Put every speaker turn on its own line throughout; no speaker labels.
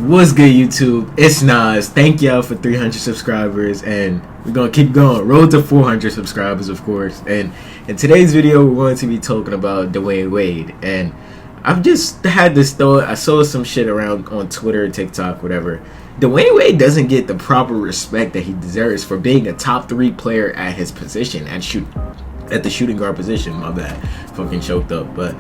What's good, YouTube? It's Nas. Thank y'all for 300 subscribers, and we're gonna keep going. Road to 400 subscribers, of course. And in today's video, we're going to be talking about Dwyane Wade. And I've just had this thought. I saw some shit around on Twitter, TikTok, whatever. Dwyane Wade doesn't get the proper respect that he deserves for being a top 3 player at his position, at the shooting guard position. My bad, fucking choked up, but.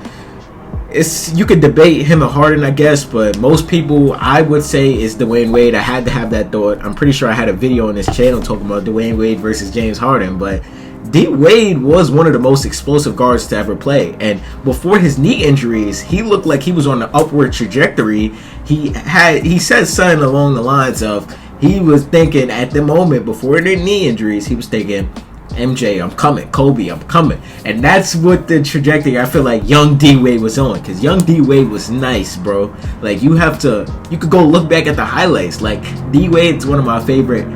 You could debate him and Harden, I guess, but most people, I would say, is Dwyane Wade. I had to have that thought. I'm pretty sure I had a video on this channel talking about Dwyane Wade versus James Harden, but D Wade was one of the most explosive guards to ever play, and before his knee injuries, he looked like he was on the upward trajectory. He said something along the lines of, he was thinking at the moment before the knee injuries, he was thinking, MJ, I'm coming. Kobe, I'm coming. And that's what the trajectory I feel like young D Wade was on. Because young D Wade was nice, bro. Like, you could go look back at the highlights. Like, D Wade's one of my favorite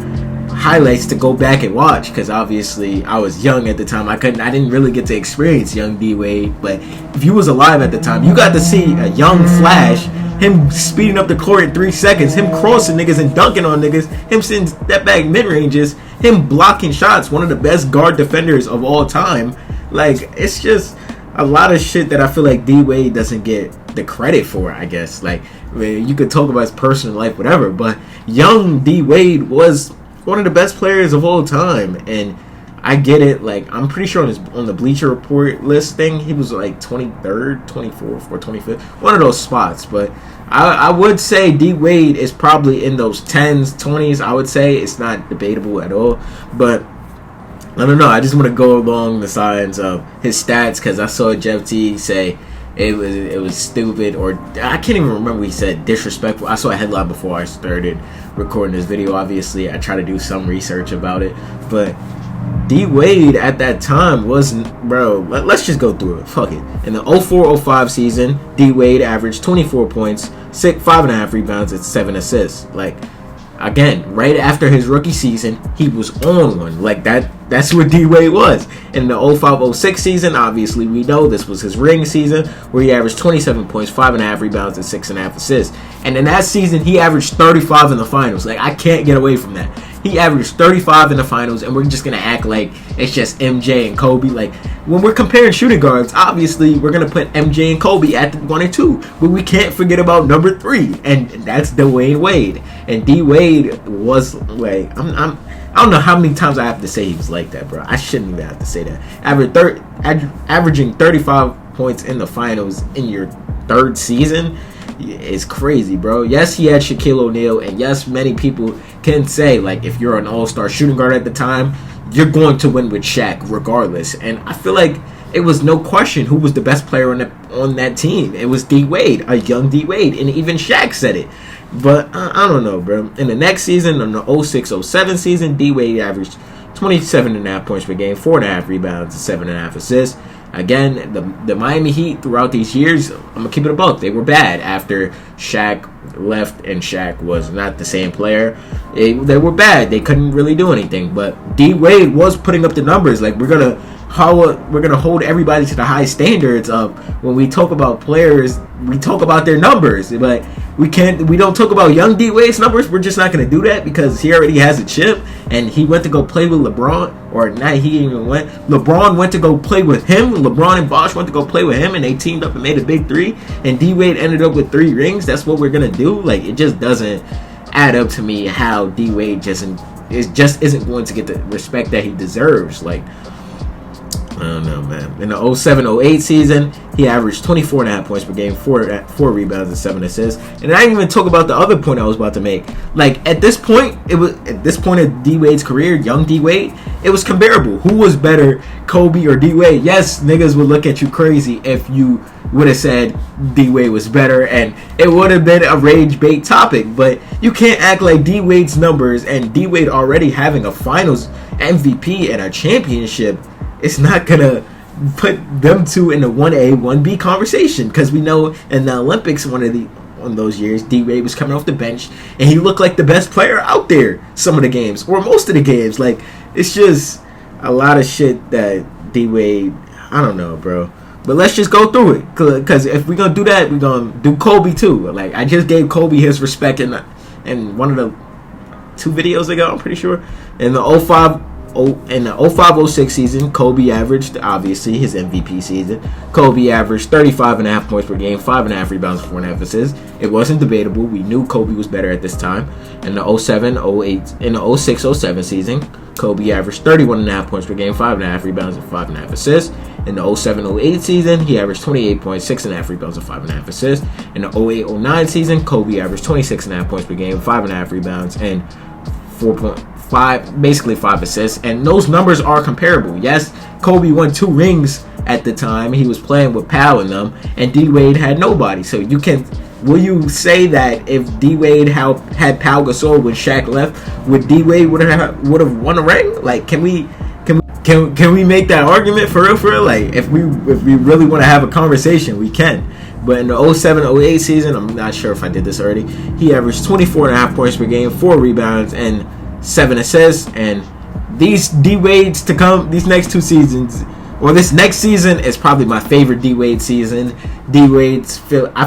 highlights to go back and watch. Because obviously, I was young at the time. I didn't really get to experience young D Wade. But if you was alive at the time, you got to see a young Flash. Him speeding up the court in 3 seconds, him crossing niggas and dunking on niggas, him sending step back mid ranges, him blocking shots, one of the best guard defenders of all time. Like, it's just a lot of shit that I feel like D Wade doesn't get the credit for, I guess. Like, I mean, you could talk about his personal life, whatever, but young D Wade was one of the best players of all time, and I get it. Like, I'm pretty sure on the Bleacher Report list thing, he was like 23rd, 24th, or 25th, one of those spots. But I would say D Wade is probably in those 10s, 20s. I would say it's not debatable at all. But I don't know. I just want to go along the signs of his stats because I saw Jeff T say it was stupid, or I can't even remember what he said, disrespectful. I saw a headline before I started recording this video. Obviously, I try to do some research about it, but D Wade at that time wasn't, bro. Let's just go through it. Fuck it. In the 04-05 season, D Wade averaged 24 points, 5.5 rebounds, and 7 assists. Like, again, right after his rookie season, he was on one. Like, that's what D Wade was. In the 05-06 season, obviously we know this was his ring season, where he averaged 27 points, 5.5 rebounds, and 6.5 assists. And in that season, he averaged 35 in the finals. Like, I can't get away from that. He averaged 35 in the finals, and we're just going to act like it's just MJ and Kobe. Like, when we're comparing shooting guards, obviously, we're going to put MJ and Kobe at 1 and 2. But we can't forget about number 3, and that's Dwyane Wade. And D Wade was, like, I don't know how many times I have to say he was like that, bro. I shouldn't even have to say that. Averaging 35 points in the finals in your 3rd season is crazy, bro. Yes, he had Shaquille O'Neal, and yes, many people can say, like, if you're an all-star shooting guard at the time, you're going to win with Shaq regardless. And I feel like it was no question who was the best player on that team. It was D Wade, a young D Wade, and even Shaq said it. But I don't know, bro. In the next season, in the 06-07 season, D Wade averaged 27.5 points per game, 4.5 rebounds, and 7.5 assists. Again, the Miami Heat throughout these years, I'm going to keep it a buck, they were bad after Shaq left and Shaq was not the same player. They were bad. They couldn't really do anything. But D Wade was putting up the numbers. Like, we're going to hold everybody to the high standards of when we talk about players, we talk about their numbers. But we don't talk about young D Wade's numbers. We're just not going to do that because he already has a chip, and he went to go play with LeBron, or not, he even went. LeBron went to go play with him. LeBron and Bosh went to go play with him, and they teamed up and made a big 3, and D Wade ended up with 3 rings. That's what we're going to do. Like, it just doesn't add up to me how D Wade just isn't going to get the respect that he deserves. Like, I don't know, man. In the 07-08 season, he averaged 24.5 points per game, 4 rebounds, and 7 assists. And I didn't even talk about the other point I was about to make. Like, at this point of D Wade's career, young D Wade, it was comparable. Who was better, Kobe or D Wade? Yes, niggas would look at you crazy if you would have said D Wade was better, and it would have been a rage bait topic. But you can't act like D Wade's numbers and D Wade already having a finals MVP and a championship, it's not gonna put them two in the 1A, 1B conversation, because we know in the Olympics one of those years, D Wade was coming off the bench and he looked like the best player out there some of the games, or most of the games. Like, it's just a lot of shit that D Wade, I don't know, bro. But let's just go through it, because if we're gonna do that, we're gonna do Kobe too. Like, I just gave Kobe his respect in one of the 2 videos ago, I'm pretty sure. In the 05-06 season, Kobe averaged, obviously, his MVP season. Kobe averaged 35.5 points per game, 5.5 rebounds, 4.5 assists. It wasn't debatable. We knew Kobe was better at this time. In the 07-08, in the 06-07 season, Kobe averaged 31.5 points per game, 5.5 rebounds, and 5.5 assists. In the 07-08 season, he averaged 28 points, 6.5 rebounds, and 5.5 assists. In the 08-09 season, Kobe averaged 26.5 points per game, 5.5 rebounds, and 4.5, basically 5 assists. And those numbers are comparable. Yes, Kobe won 2 rings at the time. He was playing with Powell in them, and D-Wade had nobody. So will you say that if D-Wade had Pau Gasol when Shaq left, would D-Wade would have won a ring? Like, can we make that argument for real? Like, if we really want to have a conversation, we can. But in the 07-08 season, I'm not sure if I did this already, he averaged 24.5 points per game, 4 rebounds, and 7 assists. And these D-Wades to come, these next 2 seasons, or this next season, is probably my favorite D-Wade season. I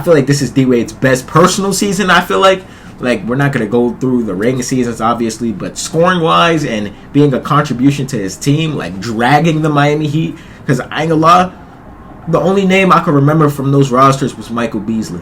feel like this is D-Wade's best personal season. I feel like we're not going to go through the ring seasons, obviously, but scoring-wise and being a contribution to his team, like dragging the Miami Heat, because I ain't gonna lie, the only name I can remember from those rosters was Michael Beasley.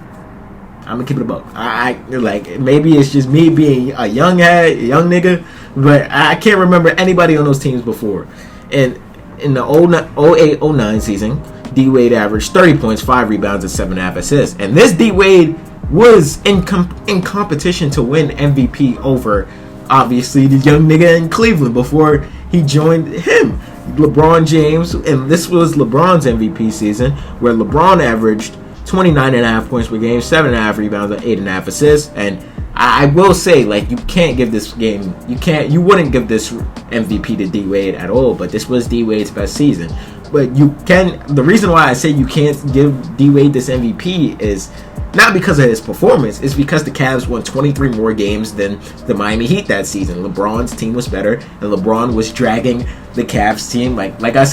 I'm gonna keep it a buck. I like, maybe it's just me being a young nigga, but I can't remember anybody on those teams before. And in the 08-09 season, D-Wade averaged 30 points, 5 rebounds, and 7.5 assists. And this D-Wade was in competition to win MVP over, obviously, the young nigga in Cleveland before he joined him, LeBron James. And this was LeBron's MVP season, where LeBron averaged 29.5 points per game, 7.5 rebounds, and 8.5 assists. And I will say, like, you wouldn't give this MVP to D-Wade at all, but this was D-Wade's best season. But the reason why I say you can't give D-Wade this MVP is not because of his performance, it's because the Cavs won 23 more games than the Miami Heat that season. LeBron's team was better, and LeBron was dragging the Cavs team. Like I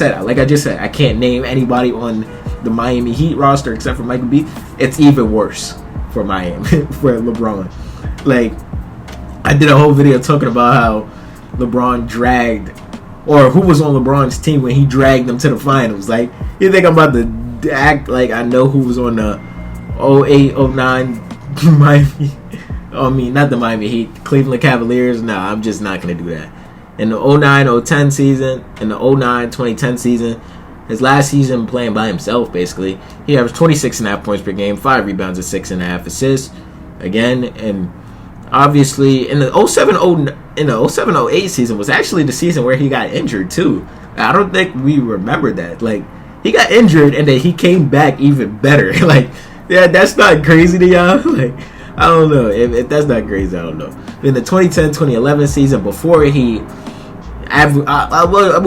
just said, I can't name anybody on the Miami Heat roster except for Michael B. It's even worse for Miami, for LeBron. Like, I did a whole video talking about how LeBron dragged, or who was on LeBron's team when he dragged them to the finals. Like, you think I'm about to act like I know who was on the 08-09 Miami, not the Miami Heat, Cleveland Cavaliers? No, I'm just not going to do that. In the 09-010 season, in the 09-2010 season, his last season playing by himself, basically, he averaged 26.5 points per game, 5 rebounds, and 6.5 assists. Again, and obviously, in the 07-08 season was actually the season where he got injured, too. I don't think we remember that. Like, he got injured, and then he came back even better. Like, yeah, that's not crazy to y'all. Like, I don't know. If that's not crazy, I don't know. In the 2010-2011 season, before we'll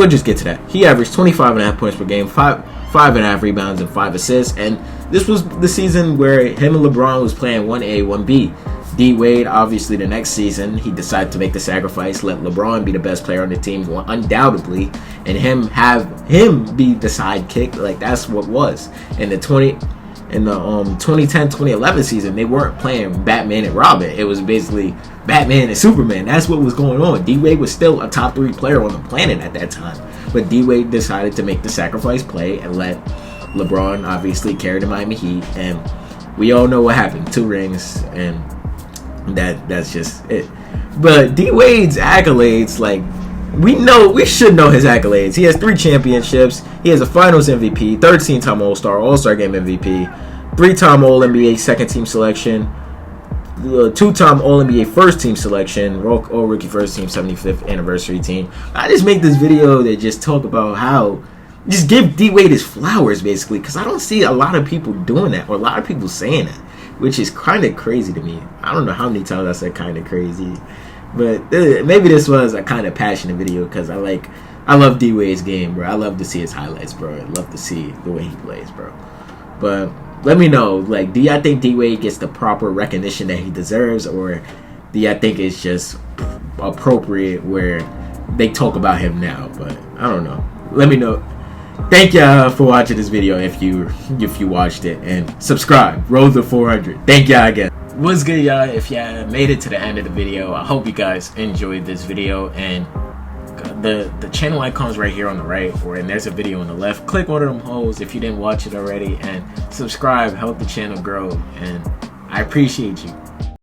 just get to that. He averaged 25.5 points per game, 5.5 rebounds, and 5 assists. And this was the season where him and LeBron was playing 1A, 1B. D-Wade, obviously, the next season, he decided to make the sacrifice, let LeBron be the best player on the team, undoubtedly, and have him be the sidekick. Like, that's what was. In the 2010-2011 season, they weren't playing Batman and Robin. It was basically Batman and Superman. That's what was going on. D-Wade was still a top 3 player on the planet at that time. But D-Wade decided to make the sacrifice play and let LeBron obviously carry the Miami Heat. And we all know what happened. 2 rings, and that's just it. But D-Wade's accolades, like, we should know his accolades. He has 3 championships. He has a Finals MVP, 13-time All-Star, All-Star Game MVP, 3-time All-NBA second-team selection, 2-time All-NBA first-team selection, All-Rookie first-team 75th anniversary team. I just make this video to just talk about how, just give D-Wade his flowers, basically, because I don't see a lot of people doing that, or a lot of people saying that, which is kind of crazy to me. I don't know how many times I said kind of crazy. But maybe this was a kind of passionate video because I love D-Wade's game, bro. I love to see his highlights, bro. I love to see the way he plays, bro. But let me know, like, do y'all think D-Wade gets the proper recognition that he deserves, or do y'all think it's just appropriate where they talk about him now? But I don't know. Let me know thank y'all for watching this video if you watched it, and subscribe. Road to 400. Thank y'all again. What's good, y'all? If y'all made it to the end of the video, I hope you guys enjoyed this video, and the channel icon's right here on the right, and there's a video on the left. Click one of them holes if you didn't watch it already, and subscribe. Help the channel grow, and I appreciate you.